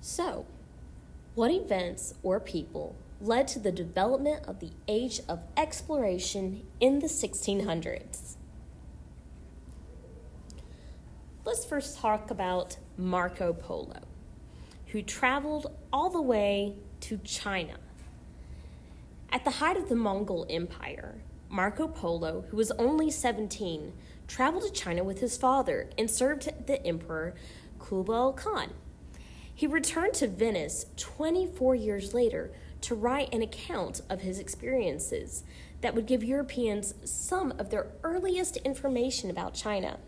So, what events or people led to the development of the age of exploration in the 1600s? Let's first talk about Marco Polo, who traveled all the way to China. At the height of the Mongol Empire, Marco Polo, who was only 17, traveled to China with his father and served the Emperor Kublai Khan. He returned to Venice 24 years later to write an account of his experiences that would give Europeans some of their earliest information about China.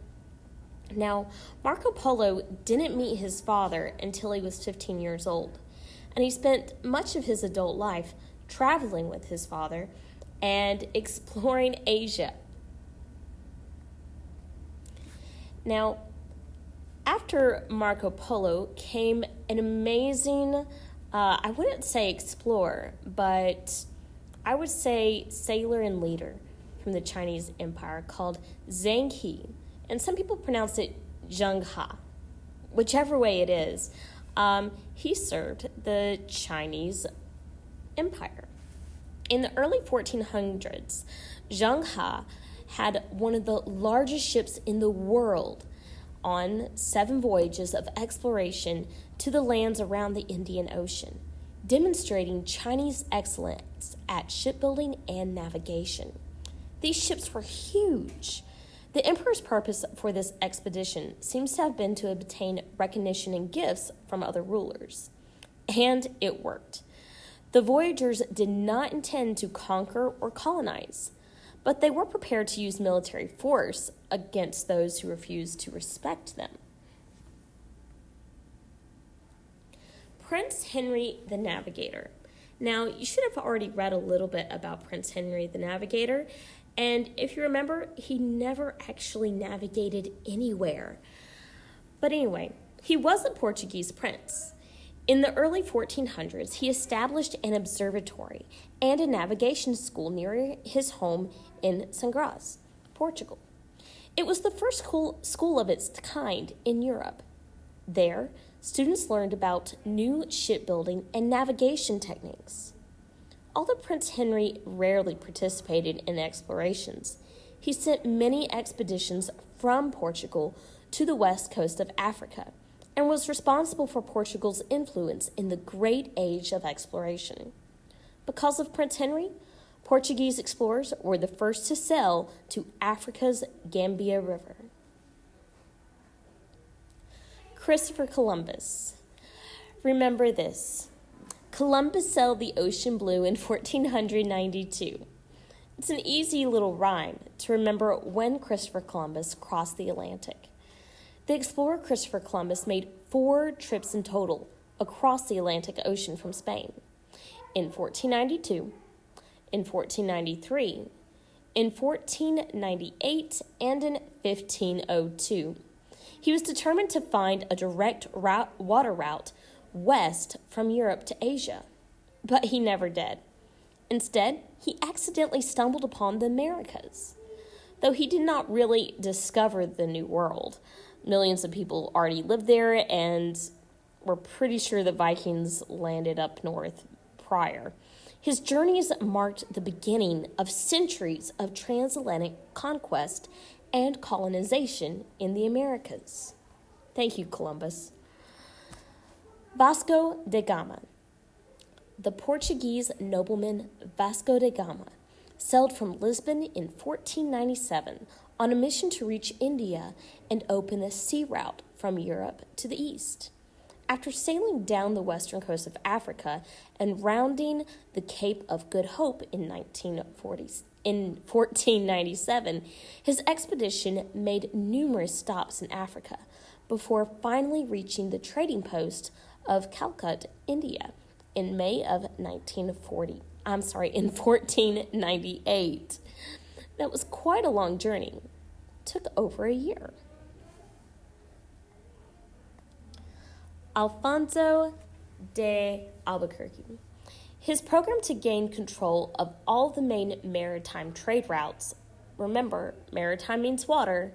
Now, Marco Polo didn't meet his father until he was 15 years old, and he spent much of his adult life traveling with his father and exploring Asia. Now, after Marco Polo came an amazing, I wouldn't say explorer, but I would say sailor and leader from the Chinese Empire called Zheng He. And some people pronounce it Zheng Ha. Whichever way it is, he served the Chinese Empire. In the early 1400s, Zheng Ha had one of the largest ships in the world on 7 voyages of exploration to the lands around the Indian Ocean, demonstrating Chinese excellence at shipbuilding and navigation. These ships were huge. The emperor's purpose for this expedition seems to have been to obtain recognition and gifts from other rulers. And it worked. The voyagers did not intend to conquer or colonize, but they were prepared to use military force against those who refused to respect them. Prince Henry the Navigator. Now, you should have already read a little bit about Prince Henry the Navigator, and if you remember, he never actually navigated anywhere. But anyway, he was a Portuguese prince. In the early 1400s, he established an observatory and a navigation school near his home in Sagres, Portugal. It was the first school of its kind in Europe. There, students learned about new shipbuilding and navigation techniques. Although Prince Henry rarely participated in explorations, he sent many expeditions from Portugal to the west coast of Africa and was responsible for Portugal's influence in the great age of exploration. Because of Prince Henry, Portuguese explorers were the first to sail to Africa's Gambia River. Christopher Columbus. Remember this. Columbus sailed the ocean blue in 1492. It's an easy little rhyme to remember when Christopher Columbus crossed the Atlantic. The explorer Christopher Columbus made 4 trips in total across the Atlantic Ocean from Spain. In 1492, in 1493, in 1498, and in 1502. He was determined to find a direct water route west from Europe to Asia, but he never did. Instead, he accidentally stumbled upon the Americas. Though he did not really discover the New World, millions of people already lived there, and we're pretty sure the Vikings landed up north prior. His journeys marked the beginning of centuries of transatlantic conquest and colonization in the Americas. Thank you, Columbus. Vasco da Gama. The Portuguese nobleman Vasco da Gama sailed from Lisbon in 1497 on a mission to reach India and open a sea route from Europe to the east. After sailing down the western coast of Africa and rounding the Cape of Good Hope in 1497, his expedition made numerous stops in Africa before finally reaching the trading post of Calcutta, India, in May of 1498. That was quite a long journey. It took over a year. Alfonso de Albuquerque. His program to gain control of all the main maritime trade routes, remember, maritime means water,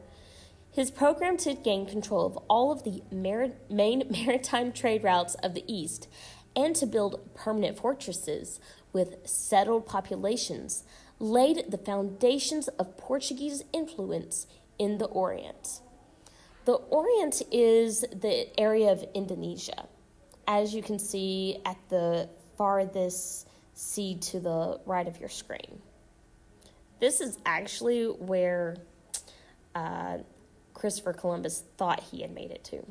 His program to gain control of all of the main maritime trade routes of the East and to build permanent fortresses with settled populations laid the foundations of Portuguese influence in the Orient. The Orient is the area of Indonesia, as you can see at the farthest sea to the right of your screen. This is actually where Christopher Columbus thought he had made it to.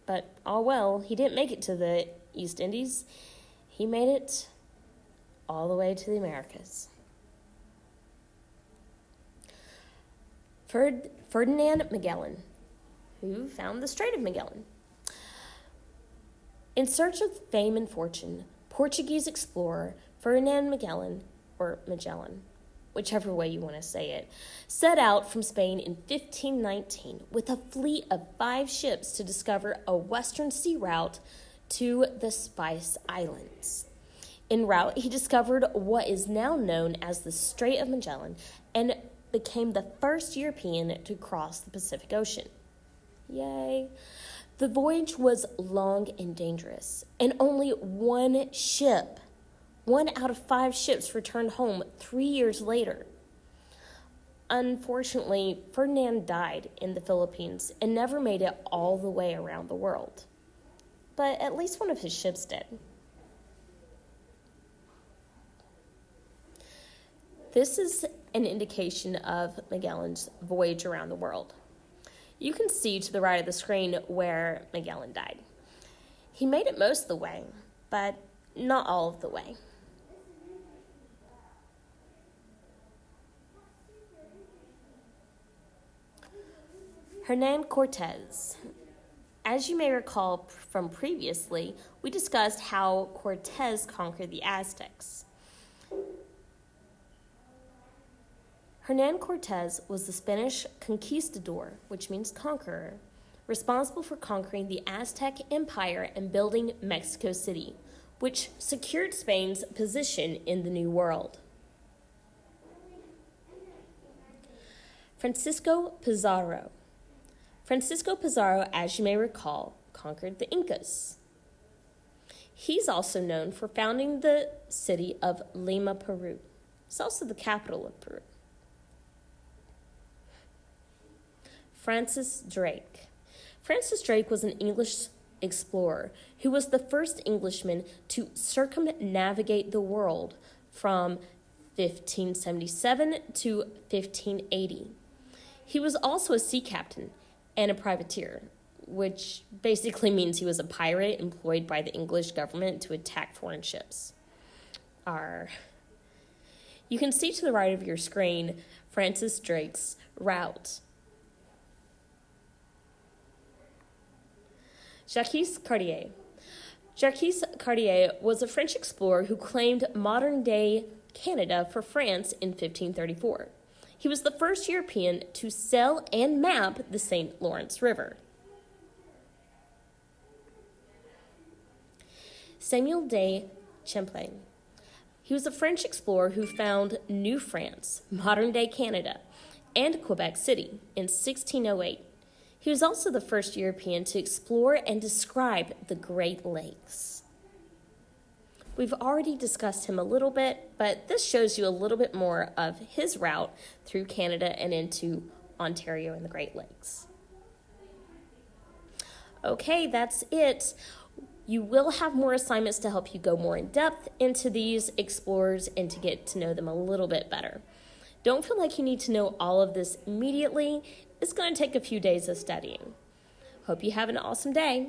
But, oh well, he didn't make it to the East Indies. He made it all the way to the Americas. Ferdinand Magellan, who found the Strait of Magellan. In search of fame and fortune, Portuguese explorer Ferdinand Magellan, or Magellan, whichever way you want to say it, set out from Spain in 1519 with a fleet of 5 ships to discover a western sea route to the Spice Islands. En route, he discovered what is now known as the Strait of Magellan and became the first European to cross the Pacific Ocean. Yay! The voyage was long and dangerous, and only one out of 5 ships returned home 3 years later. Unfortunately, Ferdinand died in the Philippines and never made it all the way around the world. But at least one of his ships did. This is an indication of Magellan's voyage around the world. You can see to the right of the screen where Magellan died. He made it most of the way, but not all of the way. Hernan Cortez. As you may recall from previously, we discussed how Cortez conquered the Aztecs. Hernan Cortez was the Spanish conquistador, which means conqueror, responsible for conquering the Aztec Empire and building Mexico City, which secured Spain's position in the New World. Francisco Pizarro. Francisco Pizarro, as you may recall, conquered the Incas. He's also known for founding the city of Lima, Peru. It's also the capital of Peru. Francis Drake. Francis Drake was an English explorer who was the first Englishman to circumnavigate the world from 1577 to 1580. He was also a sea captain and a privateer, which basically means he was a pirate employed by the English government to attack foreign ships. You can see to the right of your screen Francis Drake's route. Jacques Cartier. Jacques Cartier was a French explorer who claimed modern-day Canada for France in 1534. He was the first European to sail and map the St. Lawrence River. Samuel de Champlain. He was a French explorer who found New France, modern-day Canada, and Quebec City in 1608. He was also the first European to explore and describe the Great Lakes. We've already discussed him a little bit, but this shows you a little bit more of his route through Canada and into Ontario and the Great Lakes. Okay, that's it. You will have more assignments to help you go more in depth into these explorers and to get to know them a little bit better. Don't feel like you need to know all of this immediately. It's going to take a few days of studying. Hope you have an awesome day.